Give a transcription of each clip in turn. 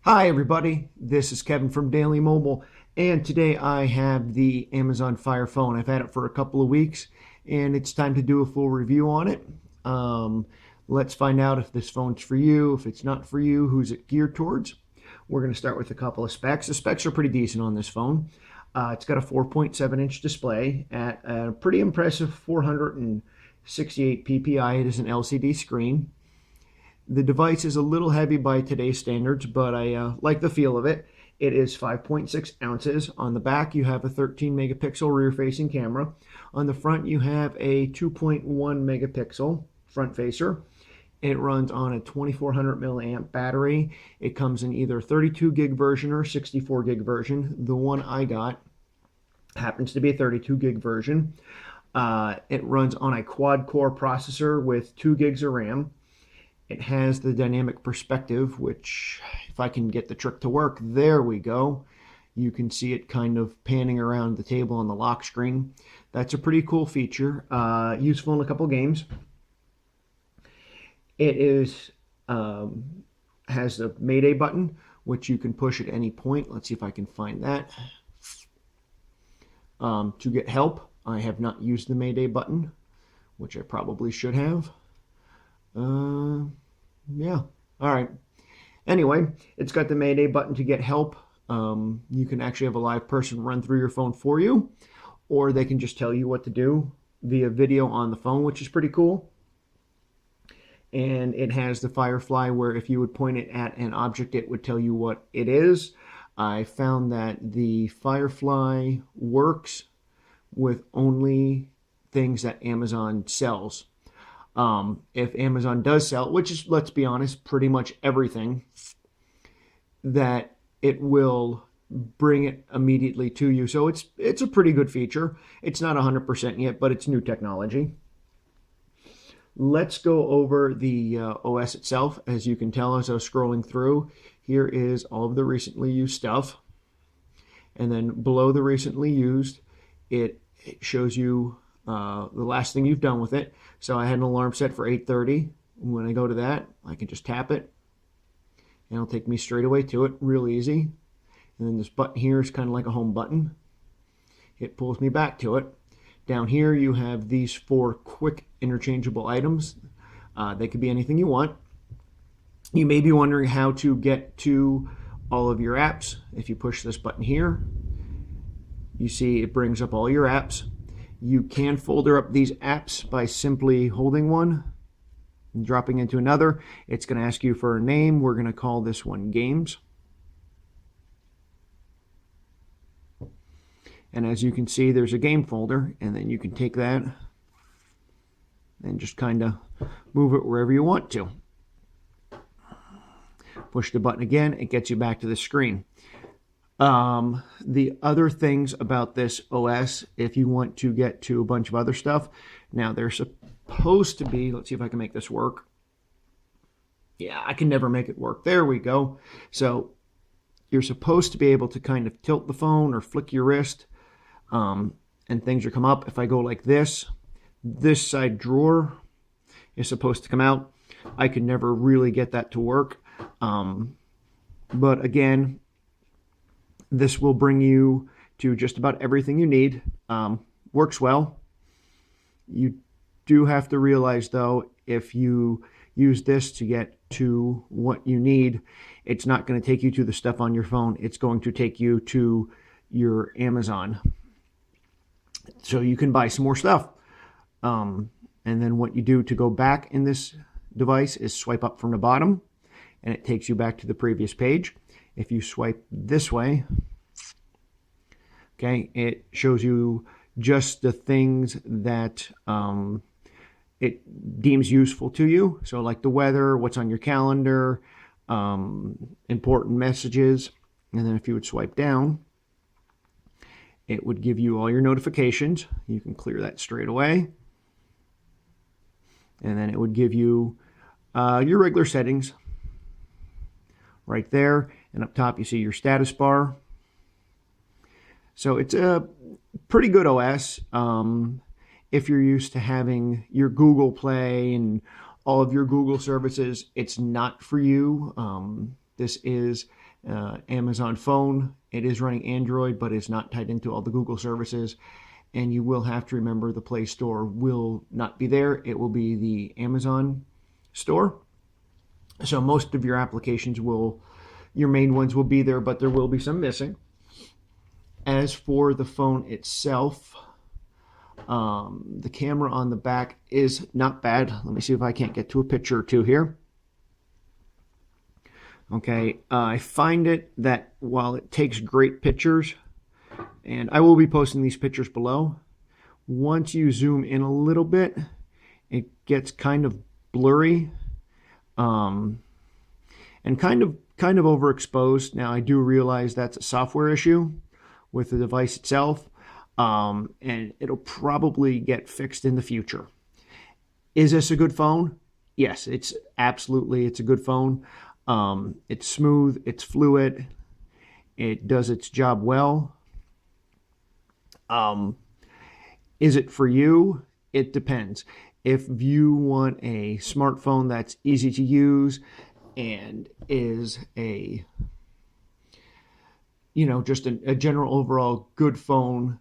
Hi everybody, this is Kevin from Daily Mobile, and today I have the Amazon Fire Phone. I've had it for a couple of weeks and it's time to do a full review on it. Let's find out if this phone's for you, if it's not for you, who's it geared towards. We're going to start with a couple of specs. The specs are pretty decent on this phone. It's got a 4.7-inch display at a pretty impressive 468 ppi. It is an LCD screen. The device is a little heavy by today's standards, but I like the feel of it. It is 5.6 ounces. On the back, you have a 13 megapixel rear-facing camera. On the front, you have a 2.1 megapixel front facer. It runs on a 2400 milliamp battery. It comes in either 32 gig version or 64 gig version. The one I got happens to be a 32 gig version. It runs on a quad-core processor with 2 gigs of RAM. It has the dynamic perspective, which, if I can get the trick to work, there we go. You can see it kind of panning around the table on the lock screen. That's a pretty cool feature, useful in a couple games. It has the Mayday button, which you can push at any point. Let's see if I can find that. To get help, I have not used the Mayday button, which I probably should have. Yeah, all right. Anyway, it's got the Mayday button to get help. You can actually have a live person run through your phone for you, or they can just tell you what to do via video on the phone, which is pretty cool. And it has the Firefly, where if you would point it at an object, it would tell you what it is. I found that the Firefly works with only things that Amazon sells. If Amazon does sell, which is, let's be honest, pretty much everything, that it will bring it immediately to you. So it's a pretty good feature. It's not 100% yet, but it's new technology. Let's go over the OS itself. As you can tell as I was scrolling through, here is all of the recently used stuff. And then below the recently used, it shows you the last thing you've done with it. So I had an alarm set for 8:30. When I go to that, I can just tap it and it'll take me straight away to it, real easy. And then this button here is kind of like a home button. It pulls me back to it. Down here you have these 4 quick interchangeable items. They could be anything you want. You may be wondering how to get to all of your apps. If you push this button here, you see it brings up all your apps. You can folder up these apps by simply holding one and dropping into another. It's going to ask you for a name. We're going to call this one Games. And as you can see, there's a game folder, and then you can take that and just kind of move it wherever you want to. Push the button again, it gets you back to the screen. The other things about this OS, if you want to get to a bunch of other stuff, now they're supposed to be, let's see if I can make this work. Yeah, I can never make it work. There we go. So you're supposed to be able to kind of tilt the phone or flick your wrist, and things will come up. If I go like this side drawer is supposed to come out. I could never really get that to work. But again, this will bring you to just about everything you need. Works well. You do have to realize, though, if you use this to get to what you need, it's not going to take you to the stuff on your phone. It's going to take you to your Amazon. So you can buy some more stuff. And then what you do to go back in this device is swipe up from the bottom, and it takes you back to the previous page. If you swipe this way, okay, it shows you just the things that it deems useful to you. So like the weather, what's on your calendar, important messages. And then if you would swipe down, it would give you all your notifications. You can clear that straight away. And then it would give you your regular settings right there. And up top, you see your status bar. So it's a pretty good OS. If you're used to having your Google Play and all of your Google services, it's not for you. This is Amazon phone. It is running Android, but it's not tied into all the Google services. And you will have to remember the Play Store will not be there. It will be the Amazon store. So most of your applications your main ones will be there, but there will be some missing. As for the phone itself, the camera on the back is not bad. Let me see if I can't get to a picture or two here. Okay, I find it that while it takes great pictures, and I will be posting these pictures below, once you zoom in a little bit, it gets kind of blurry, and kind of overexposed. Now I do realize that's a software issue with the device itself, and it'll probably get fixed in the future. Is this a good phone? Yes, it's a good phone. It's smooth, it's fluid, it does its job well. Is it for you? It depends. If you want a smartphone that's easy to use and is just a general overall good phone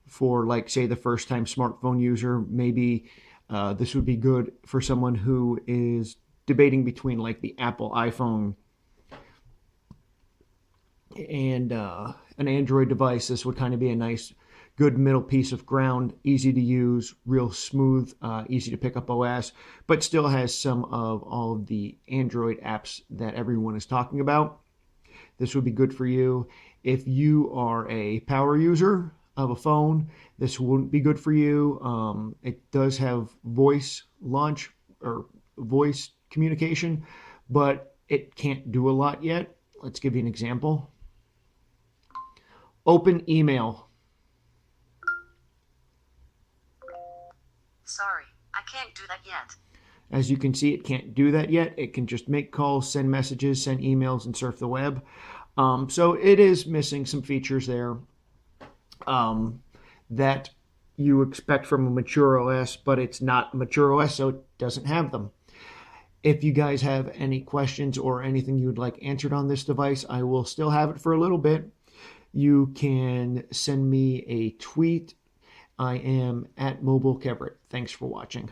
for, like, say, the first time smartphone user, maybe this would be good for someone who is debating between like the Apple iPhone and an Android device. This would kind of be a nice, good middle piece of ground, easy to use, real smooth, easy to pick up OS, but still has some of all of the Android apps that everyone is talking about. This would be good for you. If you are a power user of a phone, this wouldn't be good for you. It does have voice launch or voice communication, but it can't do a lot yet. Let's give you an example. Open email. Sorry, I can't do that yet. As you can see, it can't do that yet. It can just make calls, send messages, send emails, and surf the web. So it is missing some features there that you expect from a mature OS, but it's not mature OS, so it doesn't have them. If you guys have any questions or anything you would like answered on this device, I will still have it for a little bit. You can send me a tweet. I am @MobileKevrit. Thanks for watching.